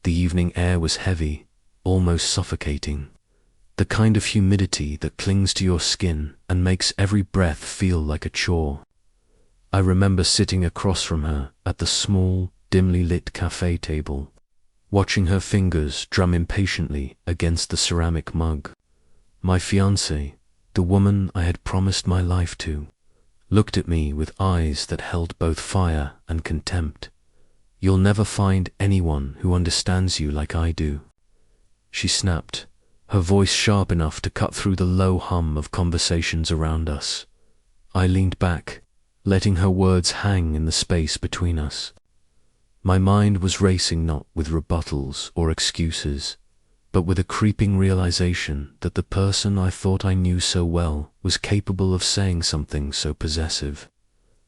The evening air was heavy, almost suffocating. The kind of humidity that clings to your skin and makes every breath feel like a chore. I remember sitting across from her at the small, dimly lit cafe table, watching her fingers drum impatiently against the ceramic mug. My fiancée, the woman I had promised my life to, looked at me with eyes that held both fire and contempt. "You'll never find anyone who understands you like I do," she snapped, her voice sharp enough to cut through the low hum of conversations around us. I leaned back, letting her words hang in the space between us. My mind was racing not with rebuttals or excuses, but with a creeping realization that the person I thought I knew so well was capable of saying something so possessive,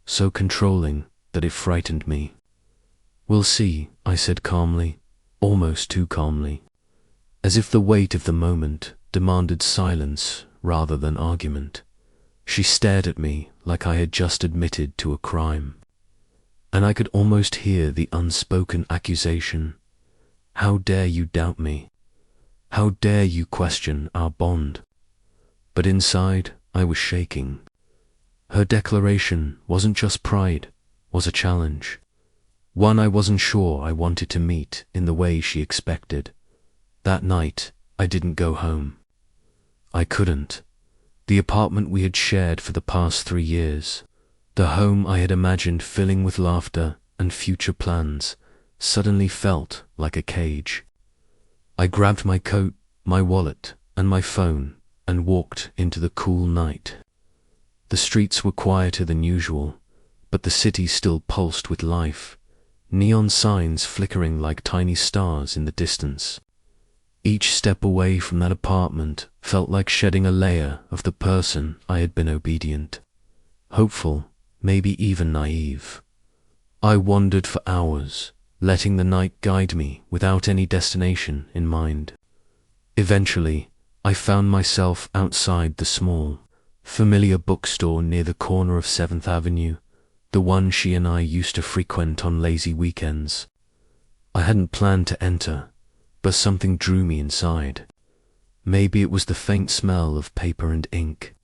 so controlling that it frightened me. "We'll see," I said calmly, almost too calmly, as if the weight of the moment demanded silence rather than argument. She stared at me like I had just admitted to a crime, and I could almost hear the unspoken accusation, "How dare you doubt me? How dare you question our bond?" But inside, I was shaking. Her declaration wasn't just pride, was a challenge. One I wasn't sure I wanted to meet in the way she expected. That night, I didn't go home. I couldn't. The apartment we had shared for the past 3 years, the home I had imagined filling with laughter and future plans, suddenly felt like a cage. I grabbed my coat, my wallet, and my phone and walked into the cool night. The streets were quieter than usual, but the city still pulsed with life, neon signs flickering like tiny stars in the distance. Each step away from that apartment felt like shedding a layer of the person I had been obedient, hopeful, maybe even naive. I wandered for hours, letting the night guide me without any destination in mind. Eventually, I found myself outside the small, familiar bookstore near the corner of 7th Avenue, the one she and I used to frequent on lazy weekends. I hadn't planned to enter, but something drew me inside. Maybe it was the faint smell of paper and ink,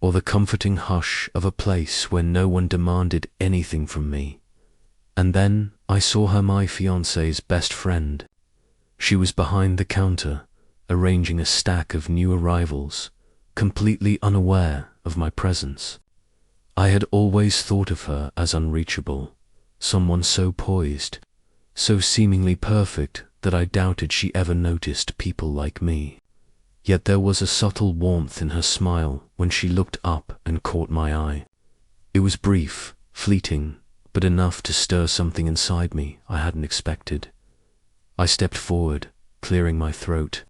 or the comforting hush of a place where no one demanded anything from me. And then I saw her, my fiancée's best friend. She was behind the counter, arranging a stack of new arrivals, completely unaware of my presence. I had always thought of her as unreachable, someone so poised, so seemingly perfect that I doubted she ever noticed people like me. Yet there was a subtle warmth in her smile when she looked up and caught my eye. It was brief, fleeting, but enough to stir something inside me I hadn't expected. I stepped forward, clearing my throat.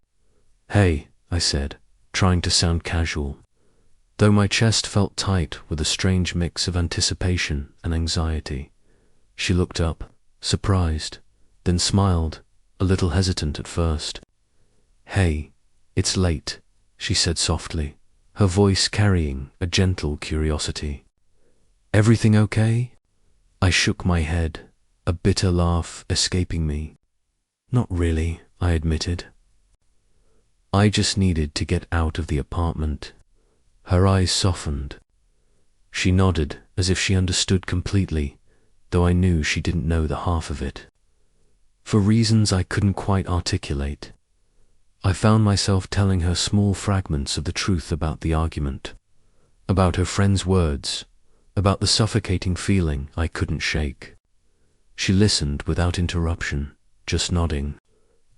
"Hey," I said, trying to sound casual, though my chest felt tight with a strange mix of anticipation and anxiety. She looked up, surprised, then smiled, a little hesitant at first. "Hey, it's late," she said softly, her voice carrying a gentle curiosity. "Everything okay?" I shook my head, a bitter laugh escaping me. "Not really," I admitted. I just needed to get out of the apartment. Her eyes softened. She nodded as if she understood completely, though I knew she didn't know the half of it. For reasons I couldn't quite articulate, I found myself telling her small fragments of the truth about the argument, about her friend's words, about the suffocating feeling I couldn't shake. She listened without interruption, just nodding,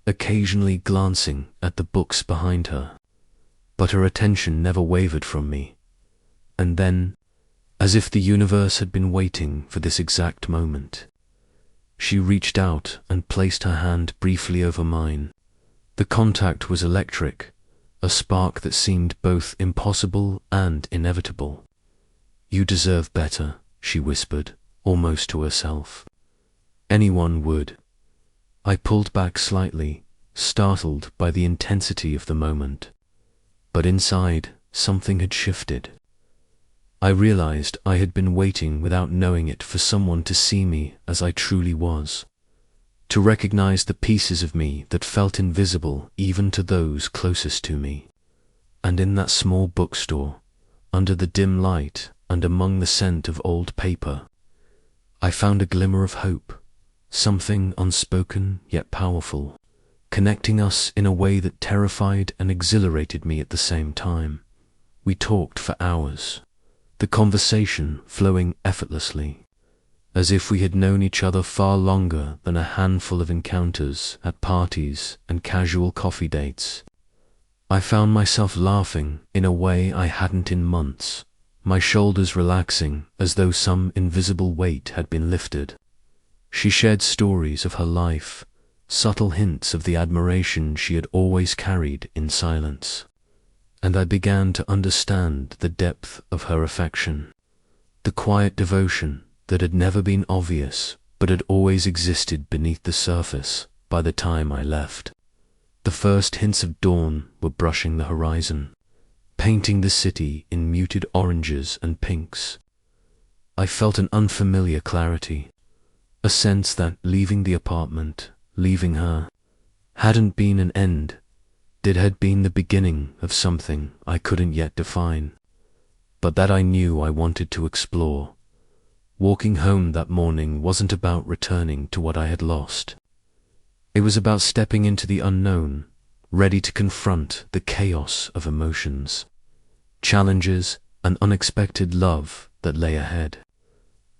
occasionally glancing at the books behind her, but her attention never wavered from me. And then, as if the universe had been waiting for this exact moment, she reached out and placed her hand briefly over mine. The contact was electric, a spark that seemed both impossible and inevitable. "You deserve better," she whispered, almost to herself. "Anyone would." I pulled back slightly, startled by the intensity of the moment. But inside, something had shifted. I realized I had been waiting without knowing it for someone to see me as I truly was, to recognize the pieces of me that felt invisible even to those closest to me. And in that small bookstore, under the dim light and among the scent of old paper, I found a glimmer of hope, something unspoken yet powerful, connecting us in a way that terrified and exhilarated me at the same time. We talked for hours, the conversation flowing effortlessly, as if we had known each other far longer than a handful of encounters at parties and casual coffee dates. I found myself laughing in a way I hadn't in months, my shoulders relaxing as though some invisible weight had been lifted. She shared stories of her life, subtle hints of the admiration she had always carried in silence, and I began to understand the depth of her affection, the quiet devotion that had never been obvious but had always existed beneath the surface by the time I left. The first hints of dawn were brushing the horizon, painting the city in muted oranges and pinks. I felt an unfamiliar clarity, a sense that leaving the apartment, leaving her, hadn't been an end, it had been the beginning of something I couldn't yet define, but that I knew I wanted to explore. Walking home that morning wasn't about returning to what I had lost. It was about stepping into the unknown, ready to confront the chaos of emotions, challenges, and unexpected love that lay ahead.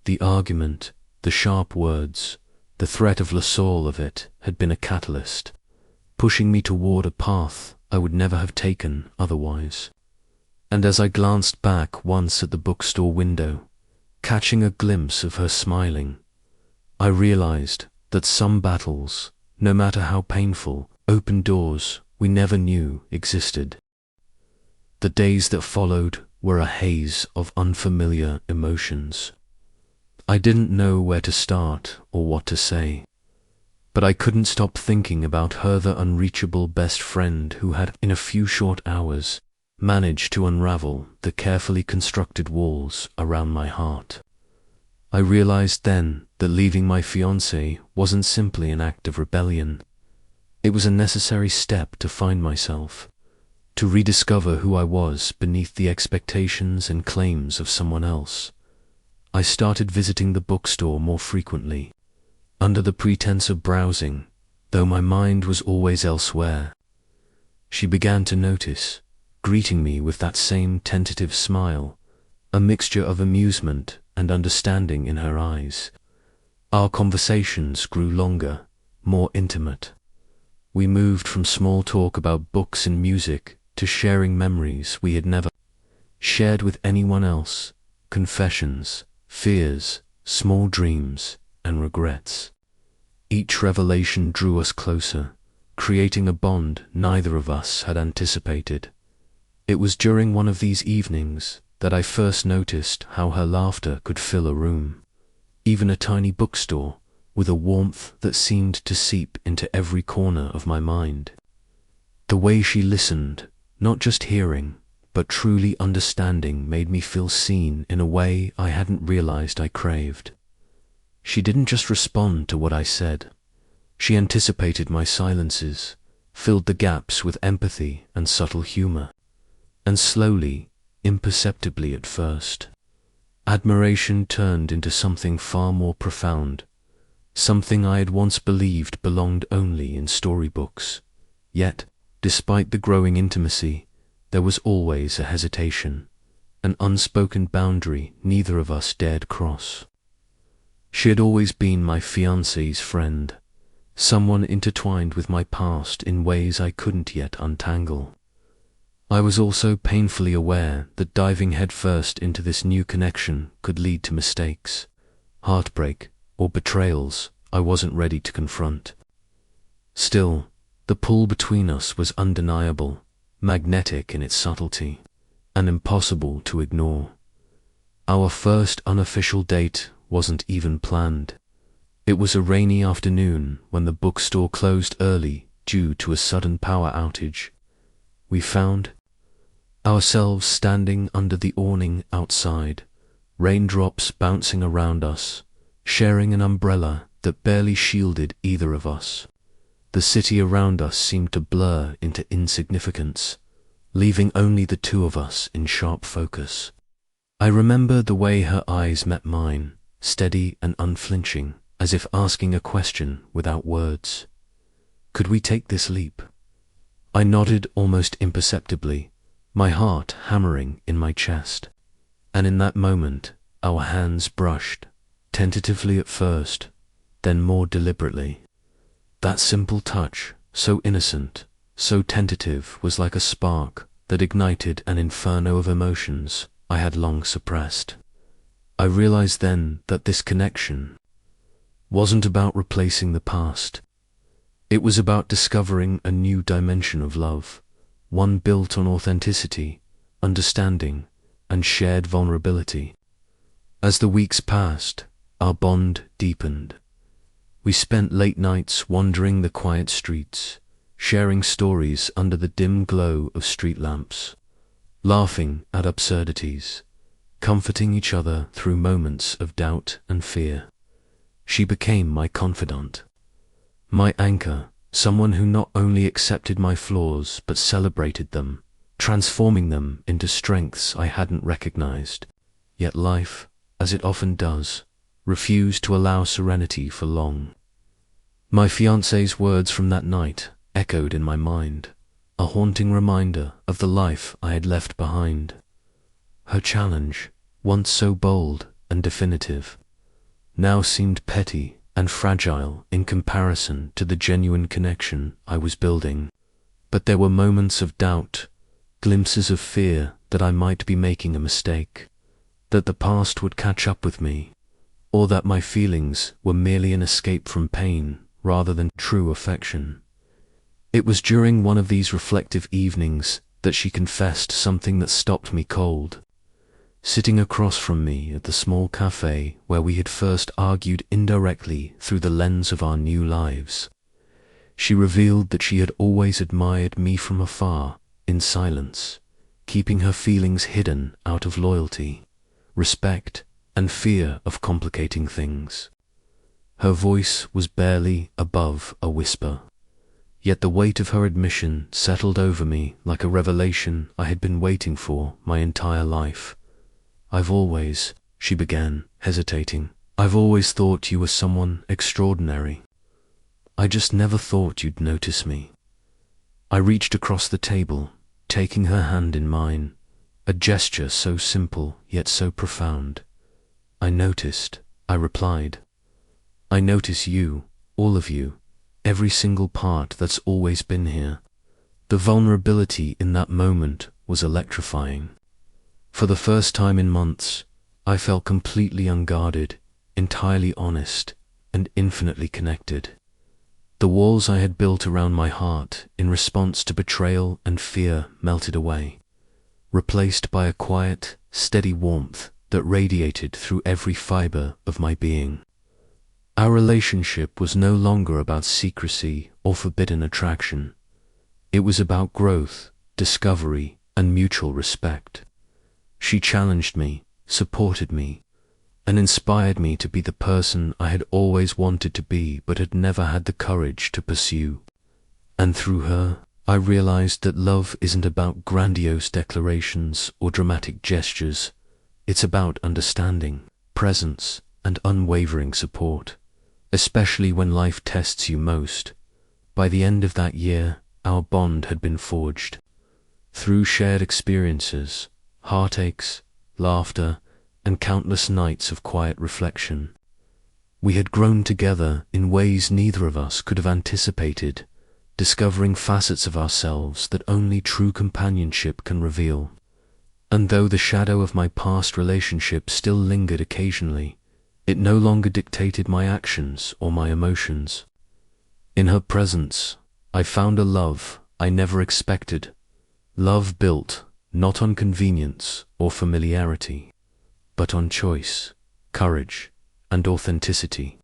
The argument, the sharp words, the threat of LaSalle of it had been a catalyst, pushing me toward a path I would never have taken otherwise. And as I glanced back once at the bookstore window, catching a glimpse of her smiling, I realized that some battles, no matter how painful, open doors we never knew existed. The days that followed were a haze of unfamiliar emotions. I didn't know where to start or what to say, but I couldn't stop thinking about her, the unreachable best friend who had, in a few short hours, managed to unravel the carefully constructed walls around my heart. I realized then that leaving my fiancée wasn't simply an act of rebellion. It was a necessary step to find myself, to rediscover who I was beneath the expectations and claims of someone else. I started visiting the bookstore more frequently, under the pretense of browsing, though my mind was always elsewhere. She began to notice, greeting me with that same tentative smile, a mixture of amusement and understanding in her eyes. Our conversations grew longer, more intimate. We moved from small talk about books and music to sharing memories we had never shared with anyone else, confessions, fears, small dreams, and regrets. Each revelation drew us closer, creating a bond neither of us had anticipated. It was during one of these evenings that I first noticed how her laughter could fill a room, even a tiny bookstore, with a warmth that seemed to seep into every corner of my mind. The way she listened, not just hearing, but truly understanding, made me feel seen in a way I hadn't realized I craved. She didn't just respond to what I said. She anticipated my silences, filled the gaps with empathy and subtle humor. And slowly, imperceptibly at first, admiration turned into something far more profound, something I had once believed belonged only in storybooks. Yet, despite the growing intimacy, there was always a hesitation, an unspoken boundary neither of us dared cross. She had always been my fiancée's friend, someone intertwined with my past in ways I couldn't yet untangle. I was also painfully aware that diving headfirst into this new connection could lead to mistakes, heartbreak, or betrayals I wasn't ready to confront. Still, the pull between us was undeniable, magnetic in its subtlety, and impossible to ignore. Our first unofficial date wasn't even planned. It was a rainy afternoon when the bookstore closed early due to a sudden power outage. We found ourselves standing under the awning outside, raindrops bouncing around us, sharing an umbrella that barely shielded either of us. The city around us seemed to blur into insignificance, leaving only the two of us in sharp focus. I remember the way her eyes met mine, steady and unflinching, as if asking a question without words. Could we take this leap? I nodded almost imperceptibly, my heart hammering in my chest. And in that moment, our hands brushed, tentatively at first, then more deliberately. That simple touch, so innocent, so tentative, was like a spark that ignited an inferno of emotions I had long suppressed. I realized then that this connection wasn't about replacing the past. It was about discovering a new dimension of love, one built on authenticity, understanding, and shared vulnerability. As the weeks passed, our bond deepened. We spent late nights wandering the quiet streets, sharing stories under the dim glow of street lamps, laughing at absurdities, comforting each other through moments of doubt and fear. She became my confidant, my anchor, someone who not only accepted my flaws but celebrated them, transforming them into strengths I hadn't recognized. Yet life, as it often does, refused to allow serenity for long. My fiancée's words from that night echoed in my mind, a haunting reminder of the life I had left behind. Her challenge, once so bold and definitive, now seemed petty and fragile in comparison to the genuine connection I was building. But there were moments of doubt, glimpses of fear that I might be making a mistake, that the past would catch up with me, or that my feelings were merely an escape from pain rather than true affection. It was during one of these reflective evenings that she confessed something that stopped me cold. Sitting across from me at the small cafe where we had first argued indirectly through the lens of our new lives, she revealed that she had always admired me from afar, in silence, keeping her feelings hidden out of loyalty, respect, and fear of complicating things. Her voice was barely above a whisper, yet the weight of her admission settled over me like a revelation I had been waiting for my entire life. She began, hesitating. I've always thought you were someone extraordinary. I just never thought you'd notice me. I reached across the table, taking her hand in mine, a gesture so simple yet so profound. I noticed, I replied. I notice you, all of you, every single part that's always been here. The vulnerability in that moment was electrifying. For the first time in months, I felt completely unguarded, entirely honest, and infinitely connected. The walls I had built around my heart in response to betrayal and fear melted away, replaced by a quiet, steady warmth that radiated through every fiber of my being. Our relationship was no longer about secrecy or forbidden attraction. It was about growth, discovery, and mutual respect. She challenged me, supported me, and inspired me to be the person I had always wanted to be but had never had the courage to pursue. And through her, I realized that love isn't about grandiose declarations or dramatic gestures. It's about understanding, presence, and unwavering support, especially when life tests you most. By the end of that year, our bond had been forged. Through shared experiences, heartaches, laughter, and countless nights of quiet reflection, we had grown together in ways neither of us could have anticipated, discovering facets of ourselves that only true companionship can reveal. And though the shadow of my past relationship still lingered occasionally, it no longer dictated my actions or my emotions. In her presence, I found a love I never expected, love built not on convenience or familiarity, but on choice, courage, and authenticity.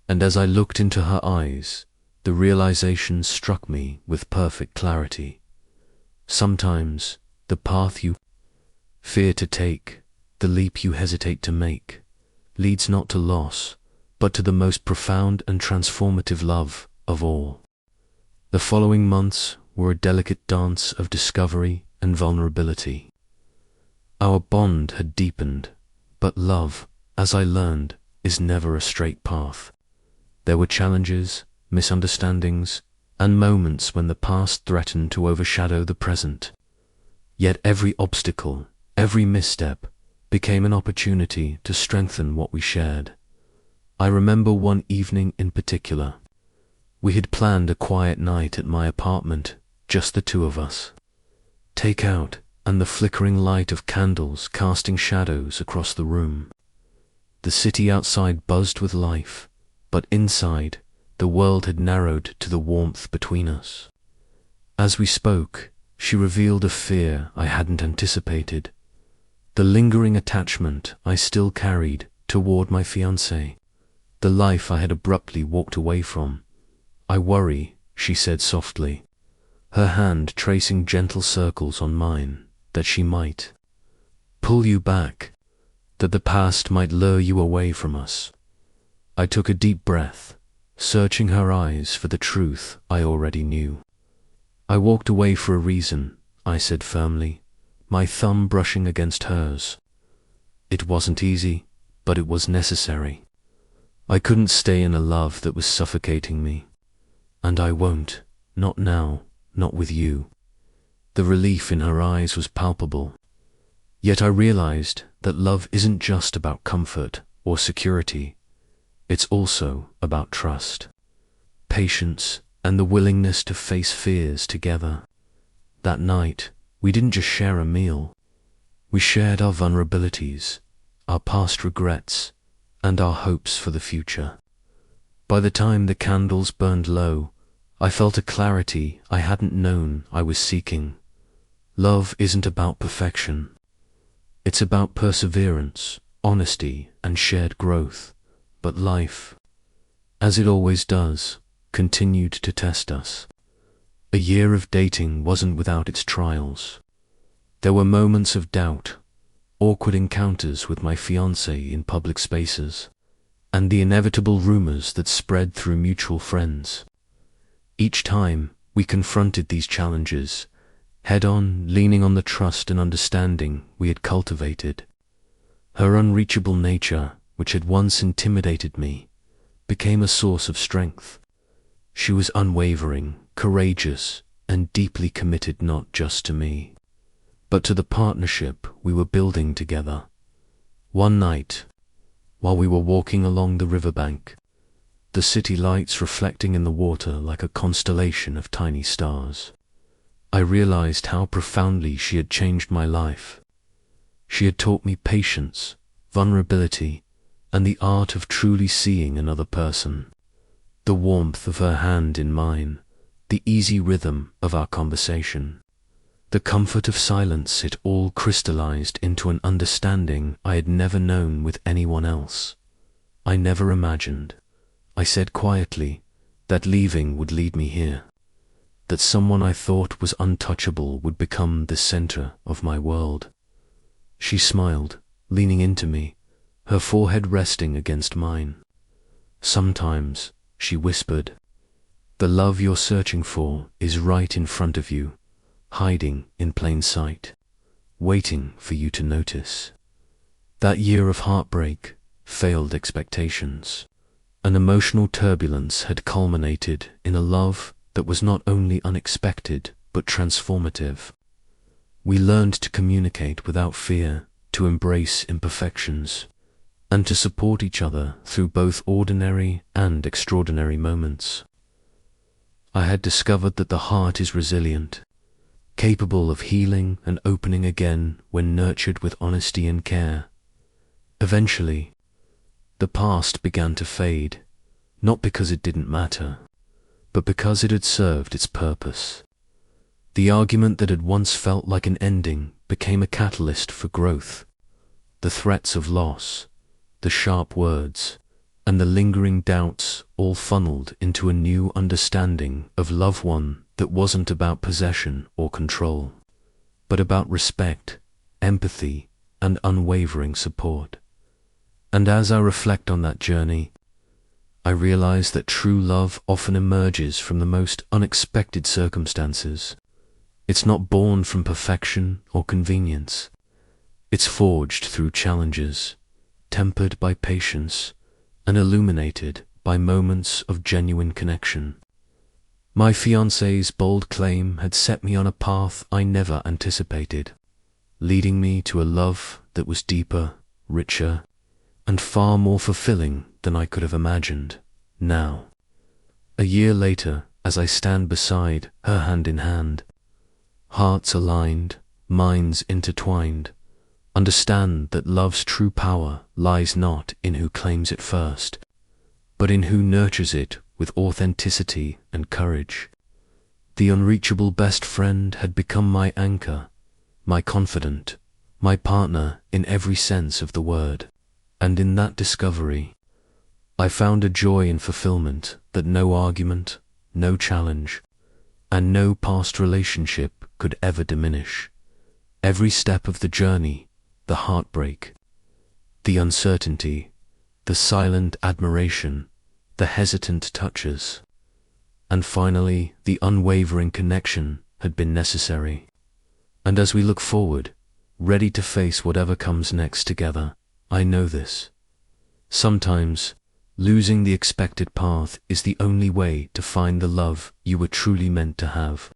And as I looked into her eyes, the realization struck me with perfect clarity. Sometimes the path you fear to take, the leap you hesitate to make, leads not to loss, but but to the most profound and transformative love of all. The following months were a delicate dance of discovery and vulnerability. Our bond had deepened, but love, as I learned, is never a straight path. There were challenges, misunderstandings, and moments when the past threatened to overshadow the present. Yet every obstacle, every misstep, became an opportunity to strengthen what we shared. I remember one evening in particular. We had planned a quiet night at my apartment, just the two of us. Takeout and the flickering light of candles casting shadows across the room. The city outside buzzed with life, but inside, the world had narrowed to the warmth between us. As we spoke, she revealed a fear I hadn't anticipated, the lingering attachment I still carried toward my fiancé, the life I had abruptly walked away from. "I worry," she said softly, her hand tracing gentle circles on mine, "that she might pull you back, that the past might lure you away from us." I took a deep breath, searching her eyes for the truth I already knew. "I walked away for a reason," I said firmly, my thumb brushing against hers. "It wasn't easy, but it was necessary. I couldn't stay in a love that was suffocating me. And I won't, not now, not with you." The relief in her eyes was palpable. Yet I realized that love isn't just about comfort or security. It's also about trust, patience, and the willingness to face fears together. That night, we didn't just share a meal. We shared our vulnerabilities, our past regrets, and our hopes for the future. By the time the candles burned low, I felt a clarity I hadn't known I was seeking. Love isn't about perfection. It's about perseverance, honesty, and shared growth. But life, as it always does, continued to test us. A year of dating wasn't without its trials. There were moments of doubt, awkward encounters with my fiancé in public spaces, and the inevitable rumors that spread through mutual friends. Each time, we confronted these challenges, head-on, leaning on the trust and understanding we had cultivated. Her unreachable nature, which had once intimidated me, became a source of strength. She was unwavering, courageous, and deeply committed not just to me, but to the partnership we were building together. One night, while we were walking along the riverbank, the city lights reflecting in the water like a constellation of tiny stars, I realized how profoundly she had changed my life. She had taught me patience, vulnerability, and the art of truly seeing another person. The warmth of her hand in mine, the easy rhythm of our conversation, the comfort of silence, it all crystallized into an understanding I had never known with anyone else. "I never imagined," I said quietly, "that leaving would lead me here, that someone I thought was untouchable would become the center of my world." She smiled, leaning into me, her forehead resting against mine. "Sometimes," she whispered, "the love you're searching for is right in front of you, hiding in plain sight, waiting for you to notice." That year of heartbreak, failed expectations, and emotional turbulence had culminated in a love that was not only unexpected but transformative. We learned to communicate without fear, to embrace imperfections, and to support each other through both ordinary and extraordinary moments. I had discovered that the heart is resilient, capable of healing and opening again when nurtured with honesty and care. Eventually, the past began to fade, not because it didn't matter, but because it had served its purpose. The argument that had once felt like an ending became a catalyst for growth. The threats of loss, the sharp words, and the lingering doubts all funneled into a new understanding of love, one that wasn't about possession or control, but about respect, empathy, and unwavering support. And as I reflect on that journey, I realized that true love often emerges from the most unexpected circumstances. It's not born from perfection or convenience. It's forged through challenges, tempered by patience, and illuminated by moments of genuine connection. My fiancée's bold claim had set me on a path I never anticipated, leading me to a love that was deeper, richer, and far more fulfilling than I could have imagined. Now, a year later, as I stand beside her hand in hand, hearts aligned, minds intertwined, understand that love's true power lies not in who claims it first, but in who nurtures it with authenticity and courage. The unreachable best friend had become my anchor, my confidant, my partner in every sense of the word. And in that discovery, I found a joy and fulfillment that no argument, no challenge, and no past relationship could ever diminish. Every step of the journey, the heartbreak, the uncertainty, the silent admiration, the hesitant touches, and finally the unwavering connection had been necessary. And as we look forward, ready to face whatever comes next together, I know this. Sometimes, losing the expected path is the only way to find the love you were truly meant to have.